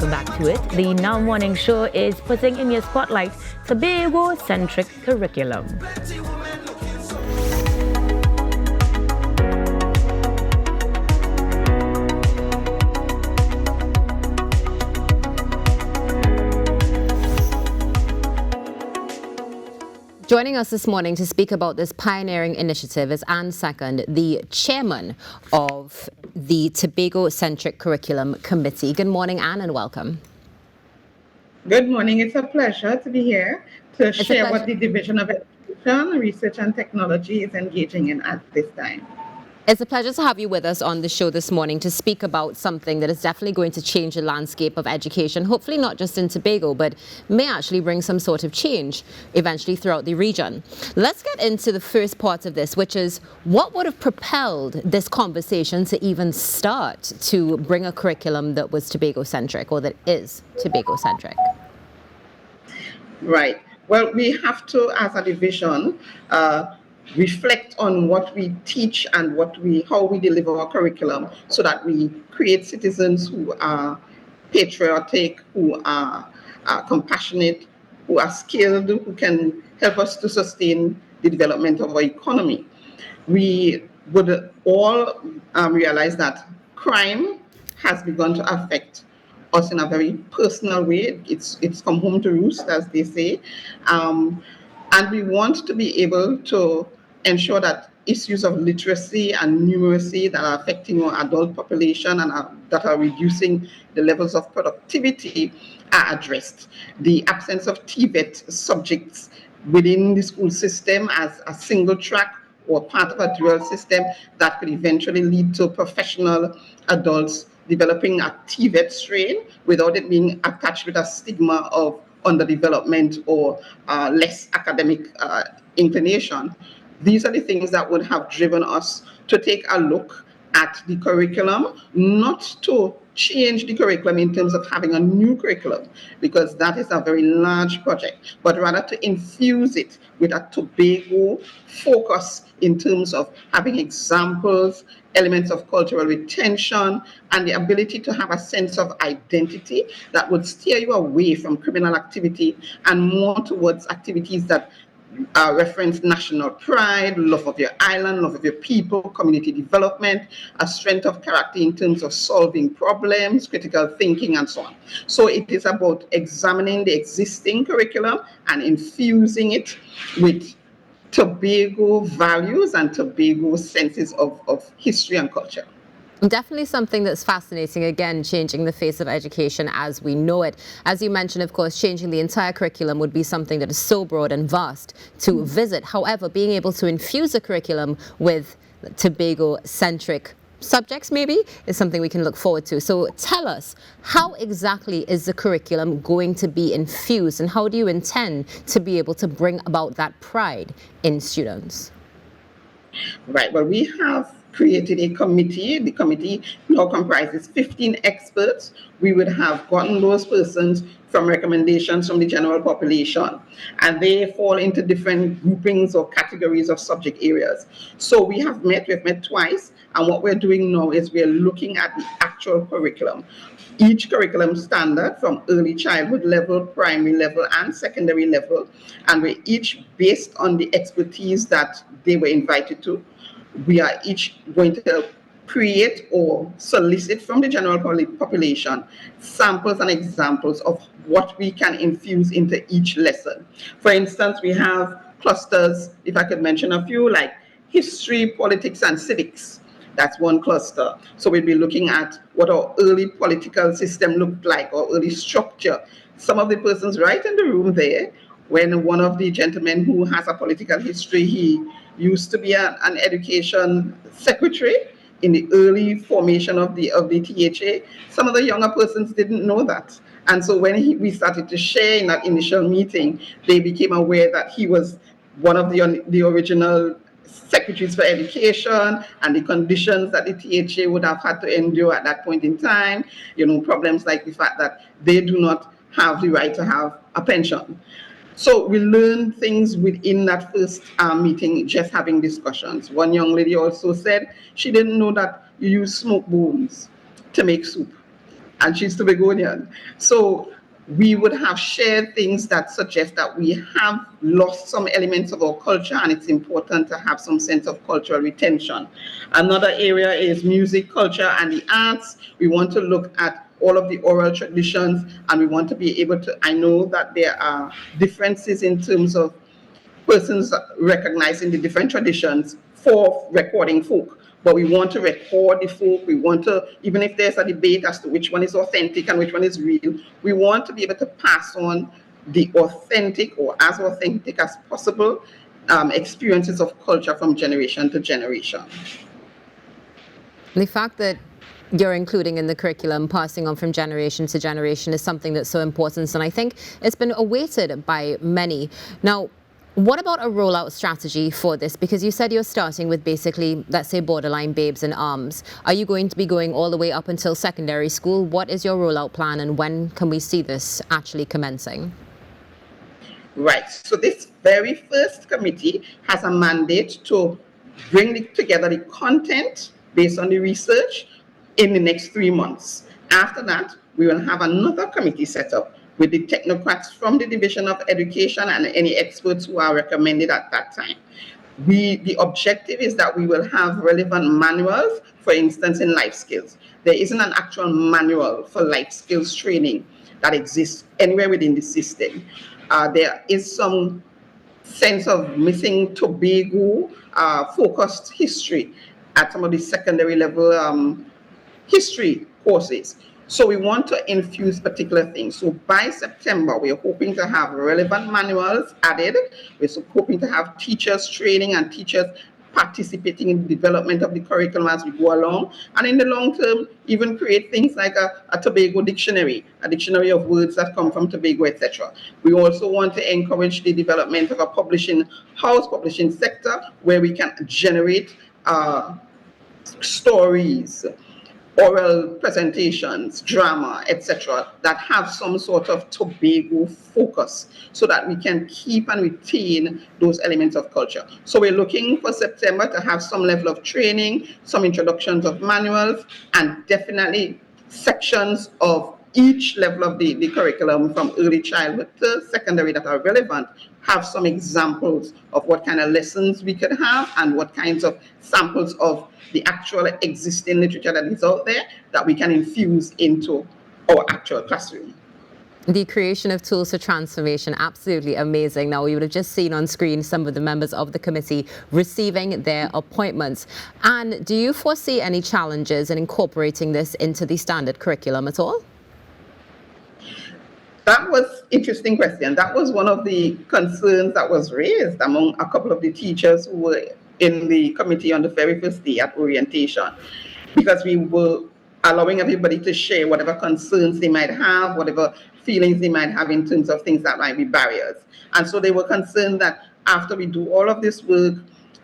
welcome back to it. The Now Morning Show is putting in your spotlight Tobago-Centric Curriculum. Joining us this morning to speak about this pioneering initiative is Anne Second, the chairman of the Tobago-Centric Curriculum Committee. Good morning, Anne, and welcome. Good morning. It's a pleasure to be here to share what the Division of Education, Research and Technology is engaging in at this time. It's a pleasure to have you with us on the show this morning to speak about something that is definitely going to change the landscape of education, hopefully not just in Tobago, but may actually bring some sort of change eventually throughout the region. Let's get into the first part of this, which is what would have propelled this conversation to even start to bring a curriculum that was Tobago-centric, or that is Tobago-centric? Right. Well, we have to, as a division, reflect on what we teach and how we deliver our curriculum, so that we create citizens who are patriotic, who are compassionate, who are skilled, who can help us to sustain the development of our economy. We would all realize that crime has begun to affect us in a very personal way. It's come home to roost, as they say. And we want to be able to ensure that issues of literacy and numeracy that are affecting our adult population and that are reducing the levels of productivity are addressed. The absence of TVET subjects within the school system as a single track or part of a dual system that could eventually lead to professional adults developing a TVET strain without it being attached with a stigma of underdevelopment or less academic inclination. These are the things that would have driven us to take a look at the curriculum, not to change the curriculum in terms of having a new curriculum, because that is a very large project, but rather to infuse it with a Tobago focus in terms of having examples, elements of cultural retention, and the ability to have a sense of identity that would steer you away from criminal activity and more towards activities that reference national pride, love of your island, love of your people, community development, a strength of character in terms of solving problems, critical thinking, and so on. So it is about examining the existing curriculum and infusing it with Tobago values and Tobago senses of history and culture. Definitely something that's fascinating, again, changing the face of education as we know it. As you mentioned, of course, changing the entire curriculum would be something that is so broad and vast to visit. However, being able to infuse a curriculum with Tobago-centric subjects maybe is something we can look forward to. So tell us, how exactly is the curriculum going to be infused, and how do you intend to be able to bring about that pride in students? Right. Well, we have created a committee. The committee now comprises 15 experts. We would have gotten those persons from recommendations from the general population, and they fall into different groupings or categories of subject areas. So we've met twice, and what we're doing now is we're looking at the actual curriculum. Each curriculum standard from early childhood level, primary level, and secondary level, and we're each based on the expertise that they were invited to. We are each going to create or solicit from the general population samples and examples of what we can infuse into each lesson. For instance, we have clusters, if I could mention a few, like history, politics, and civics. That's one cluster. So we'll be looking at what our early political system looked like, or early structure. Some of the persons right in the room there, when one of the gentlemen who has a political history, he used to be an education secretary in the early formation of the THA. Some of the younger persons didn't know that. And so when we started to share in that initial meeting, they became aware that he was one of the original secretaries for education, and the conditions that the THA would have had to endure at that point in time, problems like the fact that they do not have the right to have a pension. So we learned things within that first meeting, just having discussions. One young lady also said she didn't know that you use smoke bones to make soup. and she's Tobagonian. So we would have shared things that suggest that we have lost some elements of our culture, and it's important to have some sense of cultural retention. Another area is music, culture, and the arts. We want to look at all of the oral traditions, and we want to be able to, I know that there are differences in terms of persons recognizing the different traditions for recording folk. But we want to record the folk. We want to, even if there's a debate as to which one is authentic and which one is real, we want to be able to pass on the authentic or as authentic as possible experiences of culture from generation to generation. The fact that you're including in the curriculum, passing on from generation to generation, is something that's so important, and I think it's been awaited by many. Now, what about a rollout strategy for this? Because you said you're starting with basically, let's say, borderline babes in arms. Are you going to be going all the way up until secondary school? What is your rollout plan, and when can we see this actually commencing? Right. So this very first committee has a mandate to bring together the content based on the research in the next 3 months. After that, we will have another committee set up with the technocrats from the Division of Education and any experts who are recommended at that time. The objective is that we will have relevant manuals, for instance, in life skills. There isn't an actual manual for life skills training that exists anywhere within the system. There is some sense of missing Tobago focused history at some of the secondary level history courses. So we want to infuse particular things. So by September, we're hoping to have relevant manuals added. We're hoping to have teachers training and teachers participating in the development of the curriculum as we go along. And in the long term, even create things like a Tobago dictionary, a dictionary of words that come from Tobago, etc. We also want to encourage the development of a publishing house, publishing sector, where we can generate stories, oral presentations, drama, etc., that have some sort of Tobago focus so that we can keep and retain those elements of culture. So we're looking for September to have some level of training, some introductions of manuals, and definitely sections of each level of the curriculum from early childhood to secondary that are relevant, have some examples of what kind of lessons we could have and what kinds of samples of the actual existing literature that is out there that we can infuse into our actual classroom. The creation of tools for transformation, absolutely amazing. Now, you would have just seen on screen some of the members of the committee receiving their appointments. And do you foresee any challenges in incorporating this into the standard curriculum at all? That was an interesting question. That was one of the concerns that was raised among a couple of the teachers who were in the committee on the very first day at orientation, because we were allowing everybody to share whatever concerns they might have, whatever feelings they might have in terms of things that might be barriers. And so they were concerned that after we do all of this work,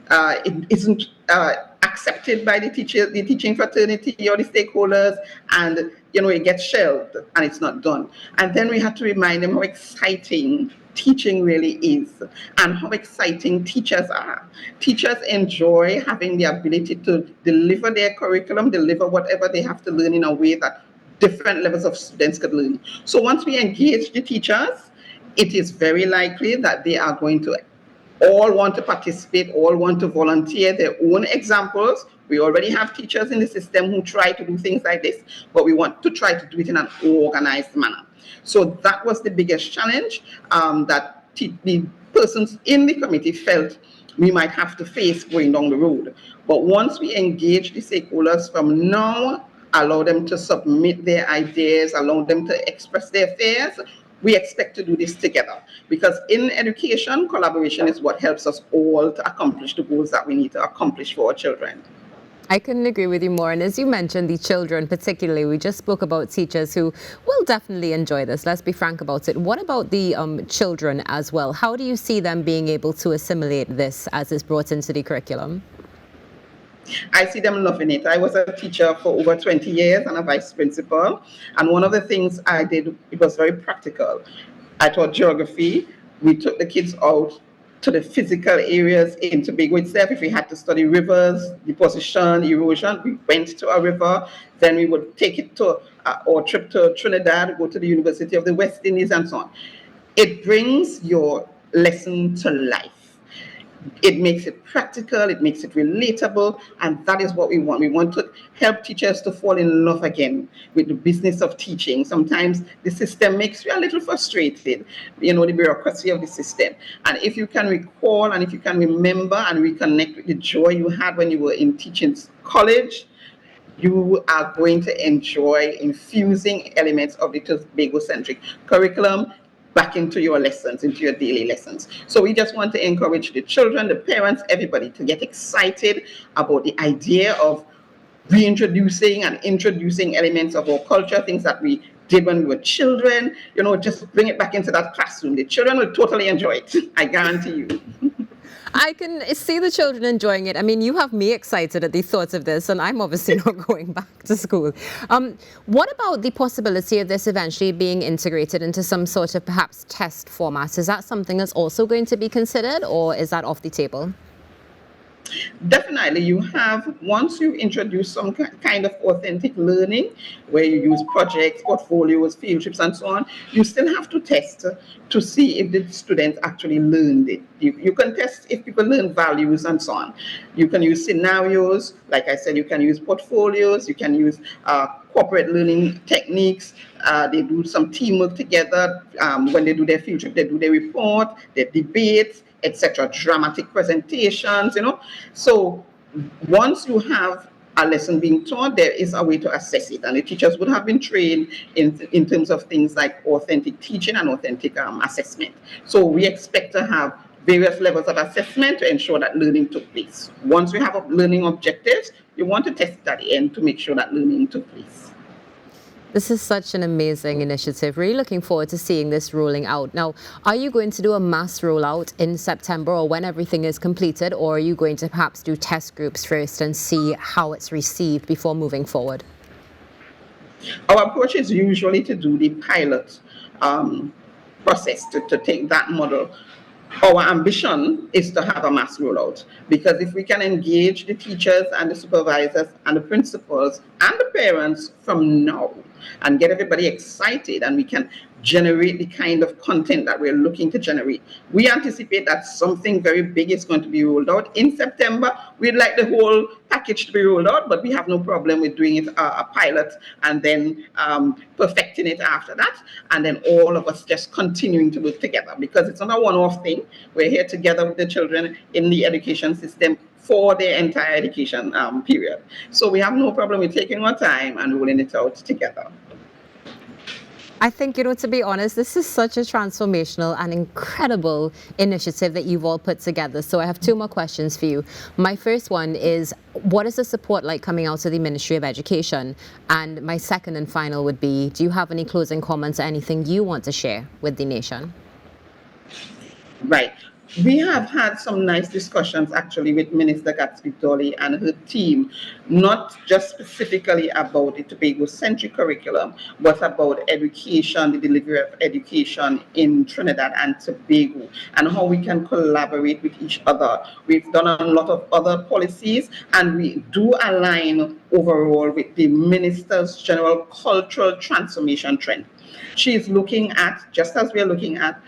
it isn't accepted by the teaching fraternity or the stakeholders, and it gets shelved and it's not done. And then we had to remind them how exciting teaching really is and how exciting teachers are. Teachers enjoy having the ability to deliver their curriculum, deliver whatever they have to learn in a way that different levels of students could learn. So once we engage the teachers, it is very likely that they are going to all want to participate, all want to volunteer their own examples. We already have teachers in the system who try to do things like this, but we want to try to do it in an organized manner. So that was the biggest challenge that the persons in the committee felt we might have to face going down the road. But once we engage the stakeholders from now, allow them to submit their ideas, allow them to express their fears, we expect to do this together, because in education, collaboration is what helps us all to accomplish the goals that we need to accomplish for our children. I couldn't agree with you more. And as you mentioned, the children particularly, we just spoke about teachers who will definitely enjoy this. Let's be frank about it. What about the children as well? How do you see them being able to assimilate this as it's brought into the curriculum? I see them loving it. I was a teacher for over 20 years and a vice principal. And one of the things I did, it was very practical. I taught geography. We took the kids out to the physical areas in Tobago itself. If we had to study rivers, deposition, erosion, we went to a river. Then we would take it to our trip to Trinidad, go to the University of the West Indies, and so on. It brings your lesson to life. It makes it practical, it makes it relatable, and that is what we want. We want to help teachers to fall in love again with the business of teaching. Sometimes the system makes you a little frustrated, the bureaucracy of the system. And if you can recall and if you can remember and reconnect with the joy you had when you were in teaching college, you are going to enjoy infusing elements of the Tobago-centric curriculum back into your lessons, into your daily lessons. So we just want to encourage the children, the parents, everybody to get excited about the idea of reintroducing and introducing elements of our culture, things that we did when we were children, just bring it back into that classroom. The children will totally enjoy it, I guarantee you. I can see the children enjoying it. I mean, you have me excited at the thoughts of this, and I'm obviously not going back to school. What about the possibility of this eventually being integrated into some sort of perhaps test format? Is that something that's also going to be considered, or is that off the table? Definitely, once you introduce some kind of authentic learning where you use projects, portfolios, field trips, and so on, you still have to test to see if the students actually learned it. You can test if people learn values and so on. You can use scenarios, like I said, you can use portfolios, you can use corporate learning techniques. They do some teamwork together. When they do their field trip, they do their report, their debates, etc., dramatic presentations, So once you have a lesson being taught, there is a way to assess it. And the teachers would have been trained in terms of things like authentic teaching and authentic assessment. So we expect to have various levels of assessment to ensure that learning took place. Once we have learning objectives, you want to test it at the end to make sure that learning took place. This is such an amazing initiative. Really looking forward to seeing this rolling out. Now, are you going to do a mass rollout in September or when everything is completed, or are you going to perhaps do test groups first and see how it's received before moving forward? Our approach is usually to do the pilot process, to take that model. Our ambition is to have a mass rollout, because if we can engage the teachers and the supervisors and the principals and the parents from now and get everybody excited, and we can generate the kind of content that we're looking to generate, we anticipate that something very big is going to be rolled out in September. We'd like the whole package to be rolled out, but we have no problem with doing it a pilot and then perfecting it after that, and then all of us just continuing to work together, because it's not a one-off thing. We're here together with the children in the education system for their entire education period. So we have no problem with taking our time and rolling it out together. I think, to be honest, this is such a transformational and incredible initiative that you've all put together. So I have two more questions for you. My first one is, what is the support like coming out of the Ministry of Education? And my second and final would be, do you have any closing comments or anything you want to share with the nation? Right. We have had some nice discussions actually with Minister Gatsby-Dolly and her team, not just specifically about the Tobago-centric curriculum, but about education, the delivery of education in Trinidad and Tobago, and how we can collaborate with each other. We've done a lot of other policies, and we do align overall with the Minister's general cultural transformation trend. She is looking at, just as we are looking at,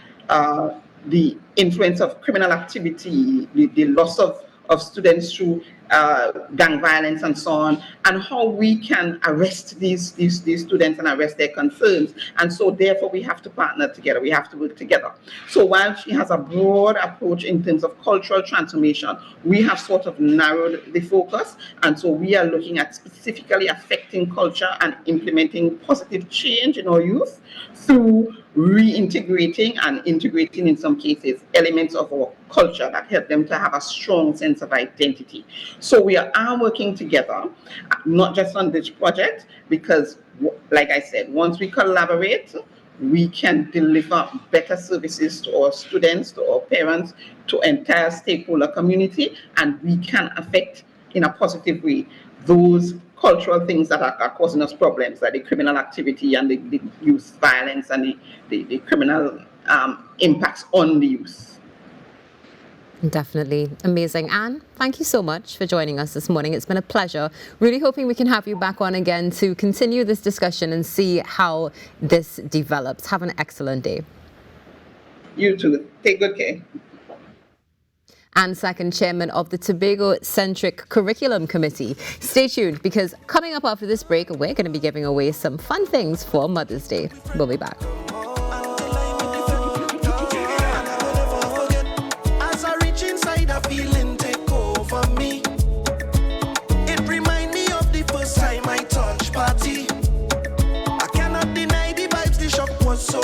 the influence of criminal activity, the loss of students through gang violence and so on, and how we can arrest these students and arrest their concerns. And so therefore we have to partner together, we have to work together. So while she has a broad approach in terms of cultural transformation, we have sort of narrowed the focus, and so we are looking at specifically affecting culture and implementing positive change in our youth through reintegrating and integrating, in some cases, elements of our culture that help them to have a strong sense of identity. So we are working together, not just on this project, because, like I said, once we collaborate, we can deliver better services to our students, to our parents, to entire stakeholder community, and we can affect in a positive way those cultural things that are causing us problems, like the criminal activity and the youth violence and the criminal impacts on the youth. Definitely amazing. Anne, thank you so much for joining us this morning. It's been a pleasure. Really hoping we can have you back on again to continue this discussion and see how this develops. Have an excellent day. You too. Take good care. And second chairman of the Tobago-Centric Curriculum Committee. Stay tuned, because coming up after this break, we're going to be giving away some fun things for Mother's Day. We'll be back. So